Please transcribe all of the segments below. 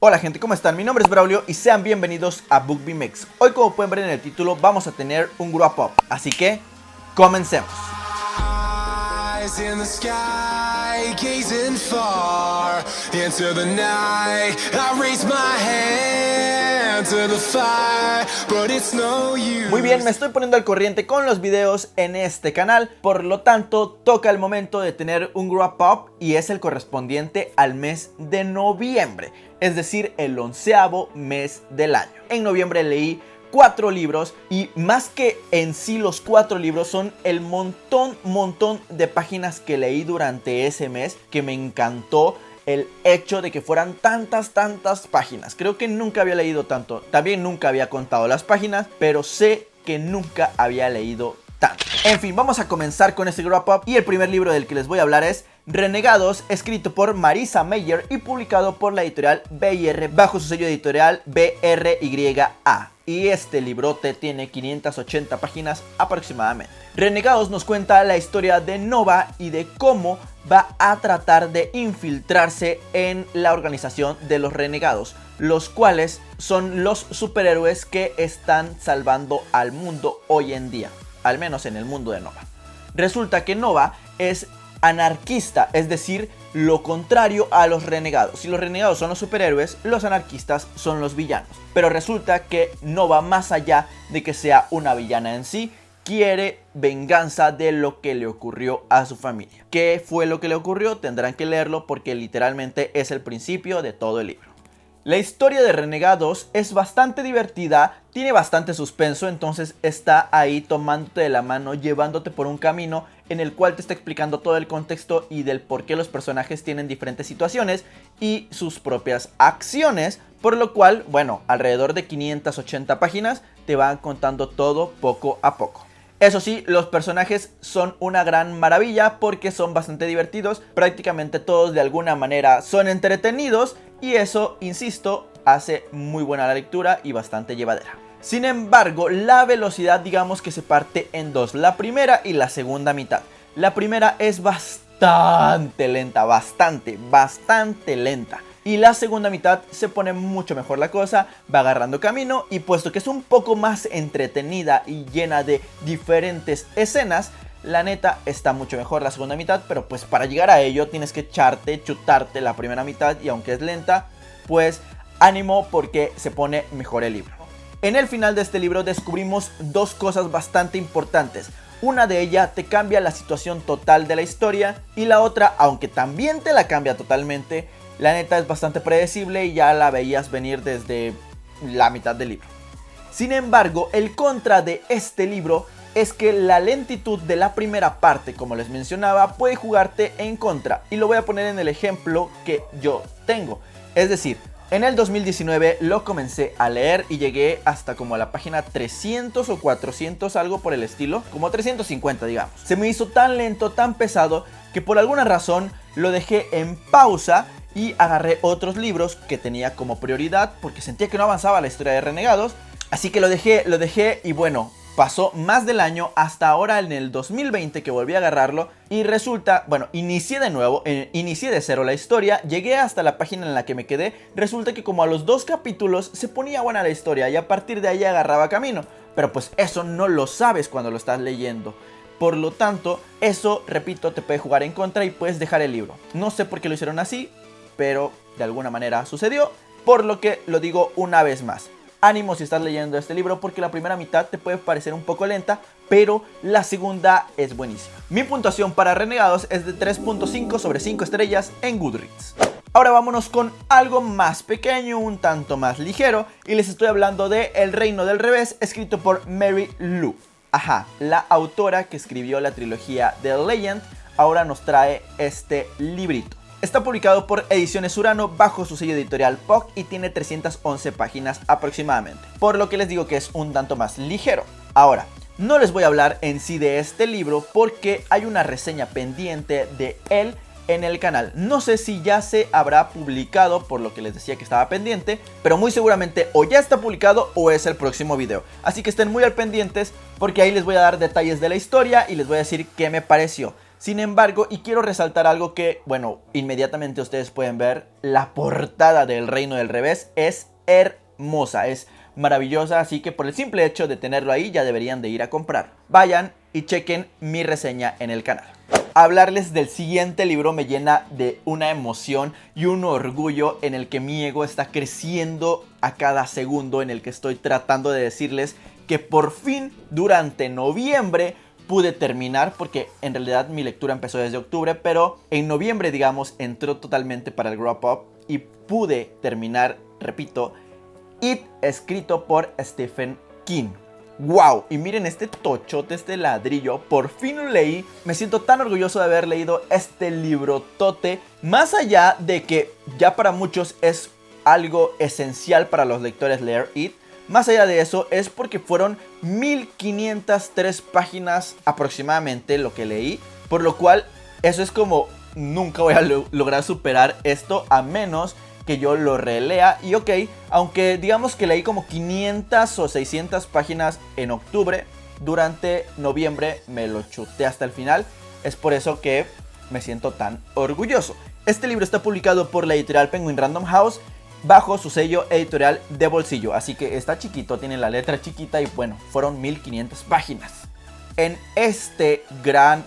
Hola gente, ¿cómo están? Mi nombre es Braulio y sean bienvenidos a BookBeMix. Hoy, como pueden ver en el título, vamos a tener un Grow Up, así que comencemos. In the sky, gazing far into the night, I raise my hand to the fire, but it's no use. Muy bien, me estoy poniendo al corriente con los videos en este canal, por lo tanto toca el momento de tener un Grow Up y es el correspondiente al mes de noviembre, es decir, el 11º mes del año. En noviembre leí 4 libros y más que en sí los 4 libros son el montón de páginas que leí durante ese mes, que me encantó el hecho de que fueran tantas páginas. Creo que nunca había leído tanto, también nunca había contado las páginas, pero sé que nunca había leído tanto. En fin, vamos a comenzar con este Grow Up y el primer libro del que les voy a hablar es Renegados, escrito por Marissa Meyer y publicado por la editorial BR bajo su sello editorial BRYA. Y este librote tiene 580 páginas aproximadamente. Renegados nos cuenta la historia de Nova y de cómo va a tratar de infiltrarse en la organización de los Renegados, los cuales son los superhéroes que están salvando al mundo hoy en día, al menos en el mundo de Nova. Resulta que Nova es anarquista, es decir, lo contrario a los renegados. Si los renegados son los superhéroes, los anarquistas son los villanos. Pero resulta que no va más allá de que sea una villana en sí. Quiere venganza de lo que le ocurrió a su familia. ¿Qué fue lo que le ocurrió? Tendrán que leerlo porque literalmente es el principio de todo el libro. La historia de Renegados es bastante divertida, tiene bastante suspenso, entonces está ahí tomándote de la mano, llevándote por un camino en el cual te está explicando todo el contexto y del por qué los personajes tienen diferentes situaciones y sus propias acciones, por lo cual, bueno, alrededor de 580 páginas te van contando todo poco a poco. Eso sí, los personajes son una gran maravilla porque son bastante divertidos, prácticamente todos de alguna manera son entretenidos y eso, insisto, hace muy buena la lectura y bastante llevadera. Sin embargo, la velocidad digamos que se parte en dos, la primera y la segunda mitad. La primera es bastante lenta, bastante lenta. Y la segunda mitad se pone mucho mejor la cosa, va agarrando camino y puesto que es un poco más entretenida y llena de diferentes escenas, la neta está mucho mejor la segunda mitad, pero pues para llegar a ello tienes que chutarte la primera mitad y aunque es lenta, pues ánimo porque se pone mejor el libro. En el final de este libro descubrimos dos cosas bastante importantes. Una de ellas te cambia la situación total de la historia y la otra, aunque también te la cambia totalmente, la neta es bastante predecible y ya la veías venir desde la mitad del libro. Sin embargo, el contra de este libro es que la lentitud de la primera parte, como les mencionaba, puede jugarte en contra. Y lo voy a poner en el ejemplo que yo tengo. Es decir, en el 2019 lo comencé a leer y llegué hasta como a la página 300 o 400, algo por el estilo, como 350 digamos. Se me hizo tan lento, tan pesado, que por alguna razón lo dejé en pausa y agarré otros libros que tenía como prioridad porque sentía que no avanzaba la historia de Renegados. Así que lo dejé y bueno, pasó más del año hasta ahora en el 2020 que volví a agarrarlo y resulta, bueno, inicié de nuevo, inicié de cero la historia, llegué hasta la página en la que me quedé, resulta que como a los 2 capítulos se ponía buena la historia y a partir de ahí agarraba camino, pero pues eso no lo sabes cuando lo estás leyendo. Por lo tanto, eso, repito, te puede jugar en contra y puedes dejar el libro. No sé por qué lo hicieron así, pero de alguna manera sucedió, por lo que lo digo una vez más. Ánimo si estás leyendo este libro porque la primera mitad te puede parecer un poco lenta, pero la segunda es buenísima. Mi puntuación para Renegados es de 3.5 sobre 5 estrellas en Goodreads. Ahora vámonos con algo más pequeño, un tanto más ligero, y les estoy hablando de El Reino del Revés, escrito por Mary Lu. Ajá, la autora que escribió la trilogía The Legend, ahora nos trae este librito. Está publicado por Ediciones Urano bajo su sello editorial POC y tiene 311 páginas aproximadamente, por lo que les digo que es un tanto más ligero. Ahora, no les voy a hablar en sí de este libro porque hay una reseña pendiente de él en el canal. No sé si ya se habrá publicado, por lo que les decía que estaba pendiente, pero muy seguramente o ya está publicado o es el próximo video. Así que estén muy al pendientes porque ahí les voy a dar detalles de la historia y les voy a decir qué me pareció. Sin embargo, y quiero resaltar algo que, bueno, inmediatamente ustedes pueden ver, la portada del Reino del Revés es hermosa, es maravillosa, así que por el simple hecho de tenerlo ahí ya deberían de ir a comprar. Vayan y chequen mi reseña en el canal. Hablarles del siguiente libro me llena de una emoción y un orgullo en el que mi ego está creciendo a cada segundo, en el que estoy tratando de decirles que por fin durante noviembre pude terminar, porque en realidad mi lectura empezó desde octubre, pero en noviembre, digamos, entró totalmente para el Wrap Up y pude terminar, repito, It, escrito por Stephen King. ¡Wow! Y miren este tochote, este ladrillo, por fin lo leí. Me siento tan orgulloso de haber leído este librotote. Más allá de que ya para muchos es algo esencial para los lectores leer It, más allá de eso es porque fueron 1503 páginas aproximadamente lo que leí. Por lo cual eso es como nunca voy a lograr superar esto a menos que yo lo relea. Y ok, aunque digamos que leí como 500 o 600 páginas en octubre, durante noviembre me lo chuté hasta el final. Es por eso que me siento tan orgulloso. Este libro está publicado por la editorial Penguin Random House bajo su sello editorial de bolsillo, así que está chiquito, tiene la letra chiquita y bueno, fueron 1500 páginas. En este gran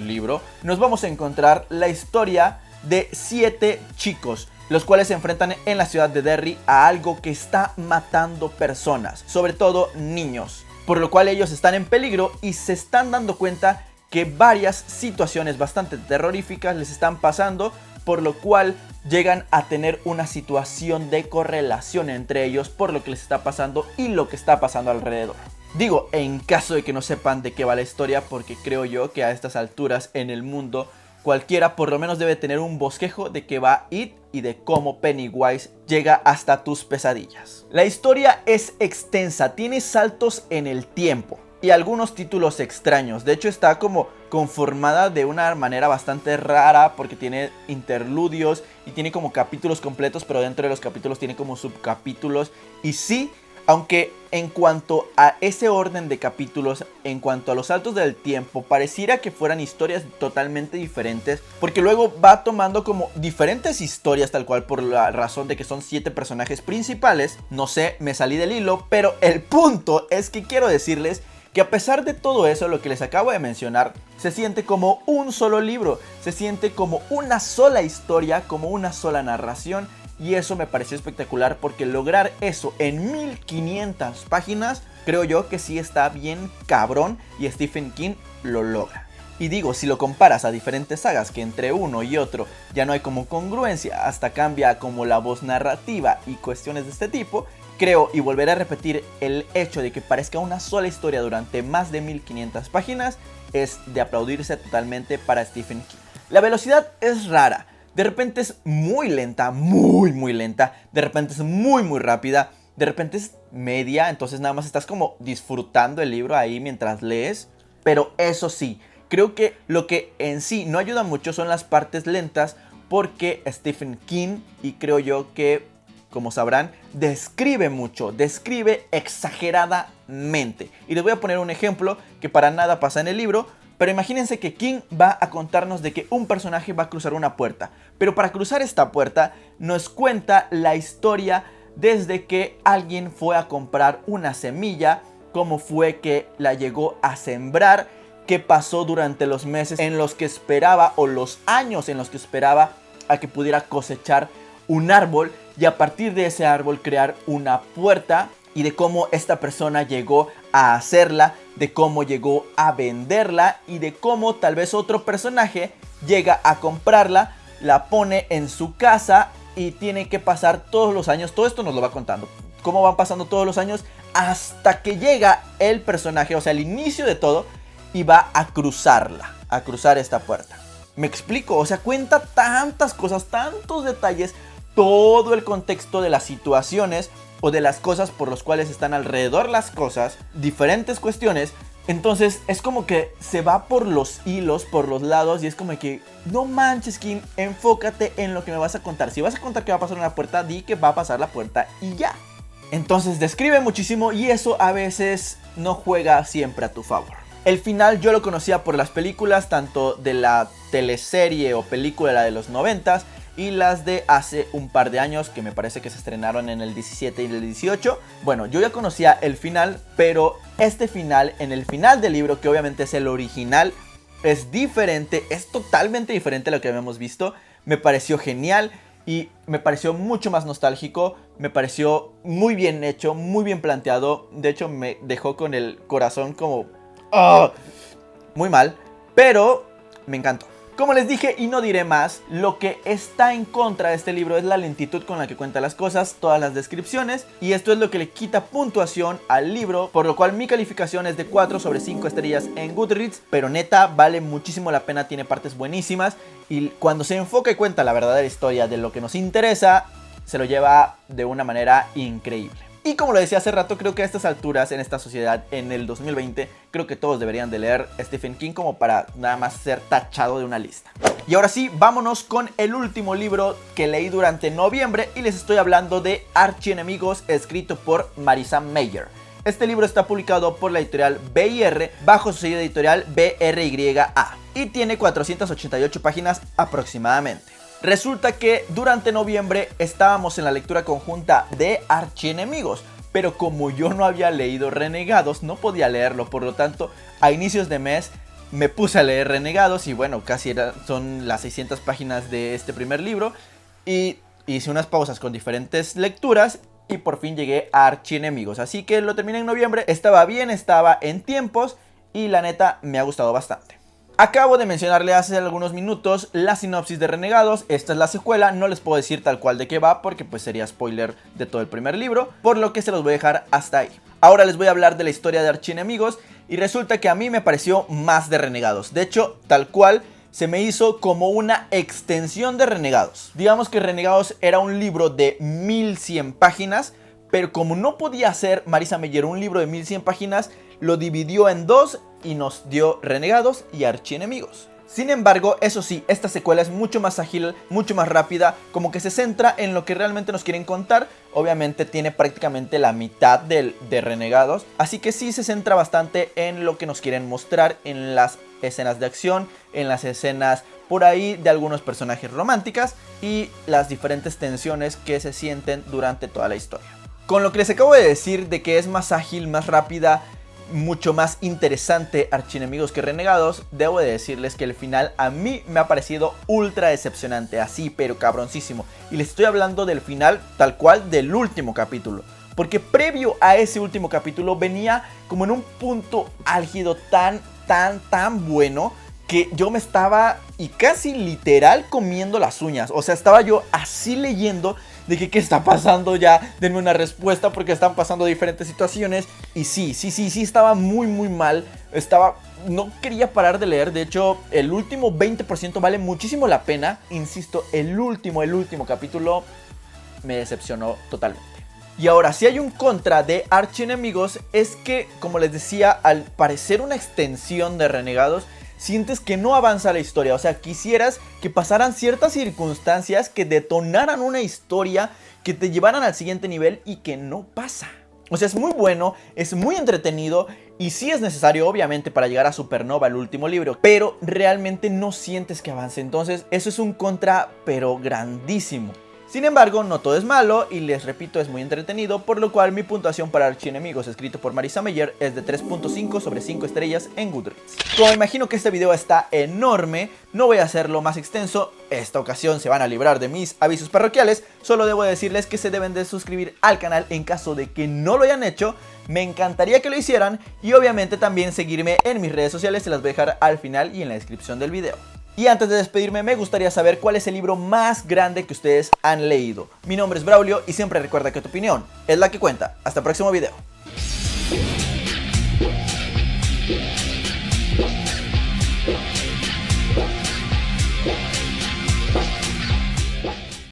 libro nos vamos a encontrar la historia de 7 chicos, los cuales se enfrentan en la ciudad de Derry a algo que está matando personas, sobre todo niños, por lo cual ellos están en peligro y se están dando cuenta que varias situaciones bastante terroríficas les están pasando, por lo cual llegan a tener una situación de correlación entre ellos por lo que les está pasando y lo que está pasando alrededor. Digo, en caso de que no sepan de qué va la historia, porque creo yo que a estas alturas en el mundo cualquiera por lo menos debe tener un bosquejo de qué va It y de cómo Pennywise llega hasta tus pesadillas. La historia es extensa, tiene saltos en el tiempo y algunos títulos extraños. De hecho está como conformada de una manera bastante rara porque tiene interludios y tiene como capítulos completos, pero dentro de los capítulos tiene como subcapítulos. Y sí, aunque en cuanto a ese orden de capítulos, en cuanto a los saltos del tiempo, pareciera que fueran historias totalmente diferentes, porque luego va tomando como diferentes historias tal cual por la razón de que son 7 personajes principales. No sé, me salí del hilo, pero el punto es que quiero decirles que a pesar de todo eso, lo que les acabo de mencionar, se siente como un solo libro, se siente como una sola historia, como una sola narración. Y eso me pareció espectacular porque lograr eso en 1500 páginas, creo yo que sí está bien cabrón y Stephen King lo logra. Y digo, si lo comparas a diferentes sagas que entre uno y otro ya no hay como congruencia, hasta cambia como la voz narrativa y cuestiones de este tipo, creo, y volveré a repetir, el hecho de que parezca una sola historia durante más de 1500 páginas es de aplaudirse totalmente para Stephen King. La velocidad es rara. De repente es muy lenta, muy lenta. De repente es muy rápida. De repente es media, entonces nada más estás como disfrutando el libro ahí mientras lees. Pero eso sí, creo que lo que en sí no ayuda mucho son las partes lentas, porque Stephen King, y creo yo que, como sabrán, describe mucho, describe exageradamente. Y les voy a poner un ejemplo que para nada pasa en el libro. Pero imagínense que King va a contarnos de que un personaje va a cruzar una puerta. Pero para cruzar esta puerta nos cuenta la historia desde que alguien fue a comprar una semilla, cómo fue que la llegó a sembrar, qué pasó durante los meses en los que esperaba o los años en los que esperaba a que pudiera cosechar un árbol y a partir de ese árbol crear una puerta, y de cómo esta persona llegó a hacerla, de cómo llegó a venderla y de cómo tal vez otro personaje llega a comprarla, la pone en su casa y tiene que pasar todos los años. Todo esto nos lo va contando, cómo van pasando todos los años hasta que llega el personaje, o sea, el inicio de todo, y va a cruzarla, a cruzar esta puerta. ¿Me explico? O sea, cuenta tantas cosas, tantos detalles, todo el contexto de las situaciones o de las cosas por las cuales están alrededor las cosas, diferentes cuestiones. Entonces es como que se va por los hilos, por los lados, y es como que no manches, King, enfócate en lo que me vas a contar. Si vas a contar que va a pasar una puerta, di que va a pasar la puerta y ya. Entonces describe muchísimo y eso a veces no juega siempre a tu favor. El final yo lo conocía por las películas, tanto de la teleserie o película de los 90s y las de hace un par de años, que me parece que se estrenaron en el 17 y el 18. Bueno, yo ya conocía el final, pero este final, en el final del libro, que obviamente es el original, es diferente, es totalmente diferente a lo que habíamos visto. Me pareció genial y me pareció mucho más nostálgico, me pareció muy bien hecho, muy bien planteado. De hecho, me dejó con el corazón como... ¡oh! Muy mal, pero me encantó. Como les dije y no diré más, lo que está en contra de este libro es la lentitud con la que cuenta las cosas, todas las descripciones, y esto es lo que le quita puntuación al libro, por lo cual mi calificación es de 4 sobre 5 estrellas en Goodreads, pero neta vale muchísimo la pena, tiene partes buenísimas y cuando se enfoca y cuenta la verdadera historia de lo que nos interesa, se lo lleva de una manera increíble. Y como lo decía hace rato, creo que a estas alturas, en esta sociedad, en el 2020, creo que todos deberían de leer Stephen King como para nada más ser tachado de una lista. Y ahora sí, vámonos con el último libro que leí durante noviembre y les estoy hablando de Archienemigos, escrito por Marissa Meyer. Este libro está publicado por la editorial BIR bajo su sello editorial BRYA y tiene 488 páginas aproximadamente. Resulta que durante noviembre estábamos en la lectura conjunta de Archienemigos, pero como yo no había leído Renegados, no podía leerlo, por lo tanto, a inicios de mes me puse a leer Renegados y bueno, casi son las 600 páginas de este primer libro y hice unas pausas con diferentes lecturas y por fin llegué a Archienemigos, así que lo terminé en noviembre, estaba bien, estaba en tiempos y la neta me ha gustado bastante. Acabo de mencionarle hace algunos minutos la sinopsis de Renegados, esta es la secuela, no les puedo decir tal cual de qué va porque pues sería spoiler de todo el primer libro, por lo que se los voy a dejar hasta ahí. Ahora les voy a hablar de la historia de Archienemigos y resulta que a mí me pareció más de Renegados, de hecho tal cual se me hizo como una extensión de Renegados. Digamos que Renegados era un libro de 1100 páginas, pero como no podía hacer Marissa Meyer un libro de 1100 páginas, lo dividió en dos y nos dio Renegados y Archienemigos. Sin embargo, eso sí, esta secuela es mucho más ágil, mucho más rápida, como que se centra en lo que realmente nos quieren contar. Obviamente tiene prácticamente la mitad de Renegados, así que sí se centra bastante en lo que nos quieren mostrar, en las escenas de acción, en las escenas por ahí de algunos personajes románticas y las diferentes tensiones que se sienten durante toda la historia. Con lo que les acabo de decir de que es más ágil, más rápida, mucho más interesante Archienemigos que Renegados, debo de decirles que el final a mí me ha parecido ultra decepcionante, así pero cabroncísimo. Y les estoy hablando del final tal cual del último capítulo, porque previo a ese último capítulo venía como en un punto álgido tan bueno que yo me estaba y casi literal comiendo las uñas. O sea, estaba yo así leyendo de que qué está pasando ya, denme una respuesta porque están pasando diferentes situaciones. Y sí, estaba muy mal, no quería parar de leer. De hecho, el último 20% vale muchísimo la pena. Insisto, el último capítulo me decepcionó totalmente. Y ahora, si hay un contra de Archienemigos, es que, como les decía, al parecer una extensión de Renegados, sientes que no avanza la historia. O sea, quisieras que pasaran ciertas circunstancias que detonaran una historia, que te llevaran al siguiente nivel y que no pasa. O sea, es muy bueno, es muy entretenido y sí es necesario, obviamente, para llegar a Supernova, el último libro, pero realmente no sientes que avance. Entonces, eso es un contra, pero grandísimo. Sin embargo, no todo es malo y les repito, es muy entretenido, por lo cual mi puntuación para Archienemigos, escrito por Marissa Meyer, es de 3.5 sobre 5 estrellas en Goodreads. Como imagino que este video está enorme, no voy a hacerlo más extenso. Esta ocasión se van a librar de mis avisos parroquiales. Solo debo decirles que se deben de suscribir al canal en caso de que no lo hayan hecho. Me encantaría que lo hicieran y obviamente también seguirme en mis redes sociales, se las voy a dejar al final y en la descripción del video. Y antes de despedirme, me gustaría saber cuál es el libro más grande que ustedes han leído. Mi nombre es Braulio y siempre recuerda que tu opinión es la que cuenta. Hasta el próximo video.